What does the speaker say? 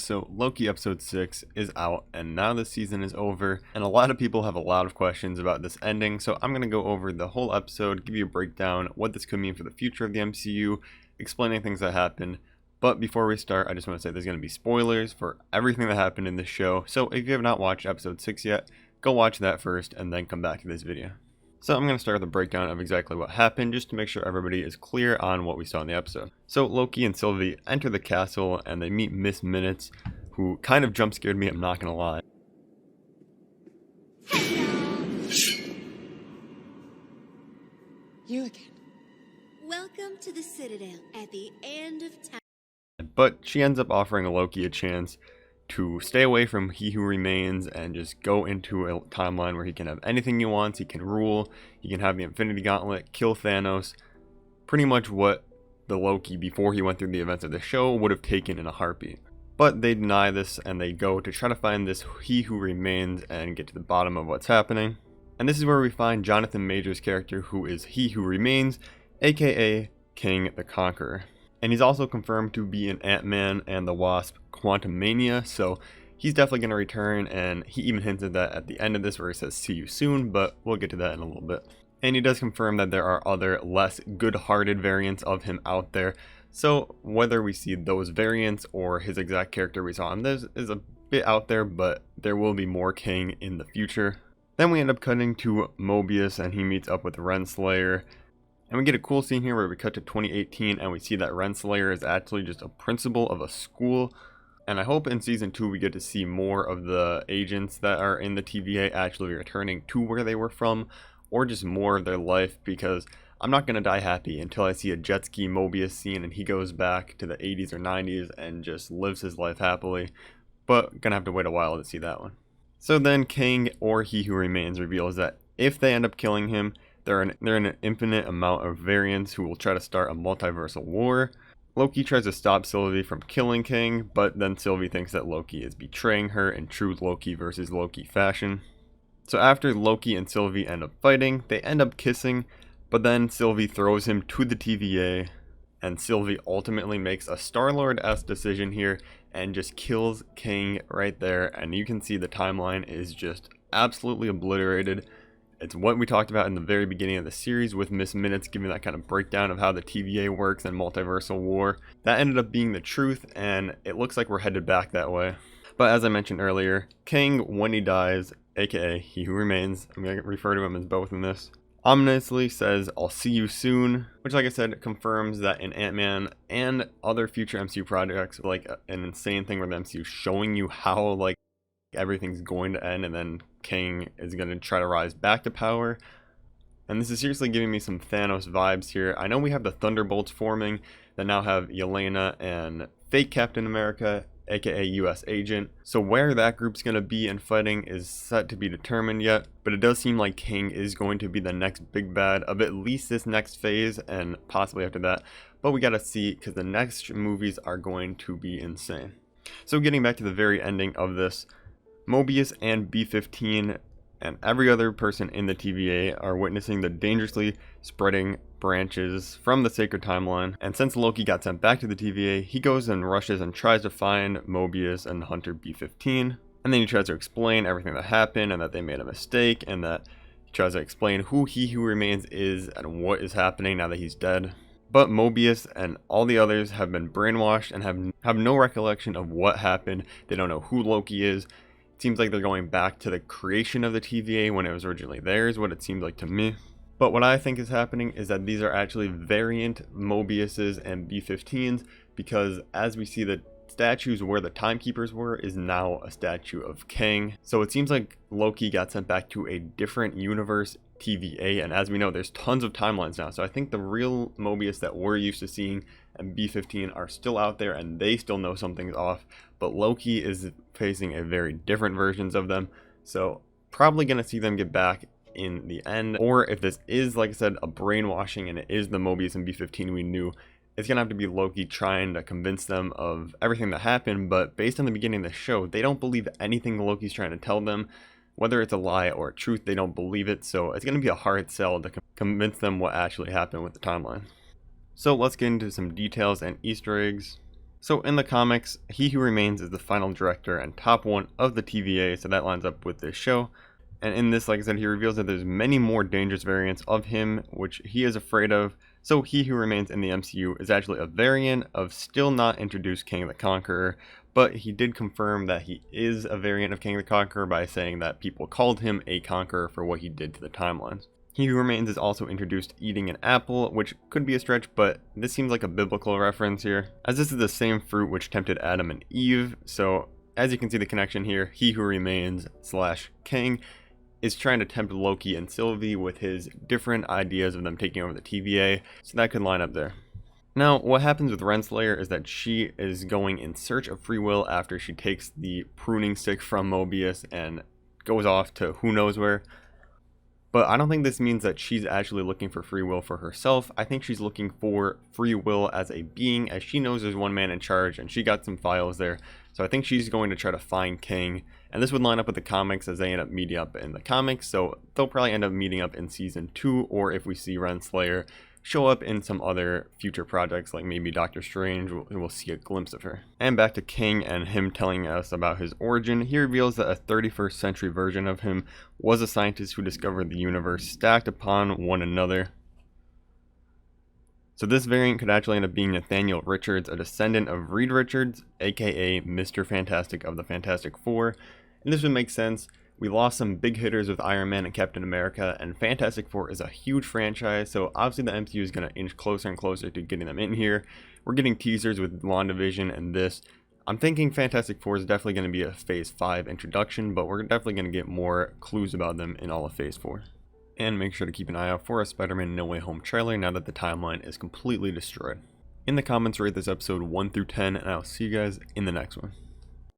So Loki episode 6 is out and now the season is over, and a lot of people have a lot of questions about this ending, so I'm going to go over the whole episode, give you a breakdown, what this could mean for the future of the MCU, explaining things that happened. But before we start, I just want to say there's going to be spoilers for everything that happened in this show, so if you have not watched episode 6 yet, go watch that first and then come back to this video. So I'm going to start with a breakdown of exactly what happened, just to make sure everybody is clear on what we saw in the episode. So Loki and Sylvie enter the castle and they meet Miss Minutes, who kind of jump scared me, I'm not going to lie. You again. Welcome to the Citadel at the end of time. But she ends up offering Loki a chance to stay away from He Who Remains and just go into a timeline where he can have anything he wants, he can rule, he can have the Infinity Gauntlet, kill Thanos. Pretty much what the Loki before he went through the events of the show would have taken in a heartbeat. But they deny this and they go to try to find this He Who Remains and get to the bottom of what's happening. And this is where we find Jonathan Majors' character, who is He Who Remains, aka Kang the Conqueror. And he's also confirmed to be in Ant-Man and the Wasp Quantumania, so he's definitely going to return, and he even hinted that at the end of this where he says see you soon, but we'll get to that in a little bit. And he does confirm that there are other less good-hearted variants of him out there, so whether we see those variants or his exact character we saw in this is a bit out there, but there will be more Kang in the future. Then we end up cutting to Mobius and he meets up with Renslayer. And we get a cool scene here where we cut to 2018 and we see that Renslayer is actually just a principal of a school. And I hope in season 2 we get to see more of the agents that are in the TVA actually returning to where they were from, or just more of their life, because I'm not going to die happy until I see a jet ski Mobius scene and he goes back to the 80s or 90s and just lives his life happily. But gonna have to wait a while to see that one. So then Kang, or He Who Remains, reveals that if they end up killing him, they're in an infinite amount of variants who will try to start a multiversal war. Loki tries to stop Sylvie from killing Kang, but then Sylvie thinks that Loki is betraying her in true Loki versus Loki fashion. So after Loki and Sylvie end up fighting, they end up kissing, but then Sylvie throws him to the TVA, and Sylvie ultimately makes a Star-Lord-esque decision here and just kills Kang right there, and you can see the timeline is just absolutely obliterated. It's what we talked about in the very beginning of the series with Miss Minutes giving that kind of breakdown of how the TVA works and multiversal war. That ended up being the truth, and it looks like we're headed back that way. But as I mentioned earlier, Kang, when he dies, aka He Who Remains, I'm going to refer to him as both in this, ominously says, "I'll see you soon," which, like I said, confirms that in Ant-Man and other future MCU projects, like an insane thing where the MCU showing you how like everything's going to end and then Kang is going to try to rise back to power. And this is seriously giving me some Thanos vibes here. I know we have the Thunderbolts forming that now have Yelena and fake Captain America, aka US Agent. So where that group's going to be in fighting is set to be determined yet, but it does seem like Kang is going to be the next big bad of at least this next phase and possibly after that. But we got to see, because the next movies are going to be insane. So getting back to the very ending of this, Mobius and B-15 and every other person in the TVA are witnessing the dangerously spreading branches from the sacred timeline. And since Loki got sent back to the TVA, he goes and rushes and tries to find Mobius and Hunter B-15. And then he tries to explain everything that happened and that they made a mistake, and that he tries to explain who He Who Remains is and what is happening now that he's dead. But Mobius and all the others have been brainwashed and have no recollection of what happened. They don't know who Loki is. It seems like they're going back to the creation of the TVA when it was originally theirs, what it seemed like to me. But what I think is happening is that these are actually variant Mobiuses and B-15s, because as we see, the statues where the Timekeepers were is now a statue of Kang. So it seems like Loki got sent back to a different universe TVA, and as we know, there's tons of timelines now. So I think the real Mobius that we're used to seeing and B-15 are still out there and they still know something's off, but Loki is facing a very different versions of them. So probably going to see them get back in the end, or if this is, like I said, a brainwashing and it is the Mobius and B-15 we knew, it's going to have to be Loki trying to convince them of everything that happened. But based on the beginning of the show, they don't believe anything Loki's trying to tell them. Whether it's a lie or a truth, they don't believe it. So it's going to be a hard sell to convince them what actually happened with the timeline. So let's get into some details and Easter eggs. So in the comics, He Who Remains is the final director and top one of the TVA, so that lines up with this show. And in this, like I said, he reveals that there's many more dangerous variants of him, which he is afraid of. So He Who Remains in the MCU is actually a variant of still not introduced Kang the Conqueror, but he did confirm that he is a variant of Kang the Conqueror by saying that people called him a Conqueror for what he did to the timelines. He Who Remains is also introduced eating an apple, which could be a stretch, but this seems like a biblical reference here, as this is the same fruit which tempted Adam and Eve. So as you can see the connection here, He Who Remains / Kang is trying to tempt Loki and Sylvie with his different ideas of them taking over the TVA, so that could line up there. Now, what happens with Renslayer is that she is going in search of free will after she takes the pruning stick from Mobius and goes off to who knows where. But I don't think this means that she's actually looking for free will for herself. I think she's looking for free will as a being, as she knows there's one man in charge and she got some files there. So I think she's going to try to find Kang. And this would line up with the comics as they end up meeting up in the comics. So they'll probably end up meeting up in season 2, or if we see Renslayer show up in some other future projects like maybe Doctor Strange, we'll see a glimpse of her. And back to Kang and him telling us about his origin. He reveals that a 31st century version of him was a scientist who discovered the universe stacked upon one another. So this variant could actually end up being Nathaniel Richards, a descendant of Reed Richards, aka Mr. Fantastic of the Fantastic Four. And this would make sense. We lost some big hitters with Iron Man and Captain America, and Fantastic Four is a huge franchise, so obviously the MCU is going to inch closer and closer to getting them in here. We're getting teasers with WandaVision and this. I'm thinking Fantastic Four is definitely going to be a Phase 5 introduction, but we're definitely going to get more clues about them in all of Phase 4. And make sure to keep an eye out for a Spider-Man No Way Home trailer now that the timeline is completely destroyed. In the comments, rate this episode 1 through 10, and I'll see you guys in the next one.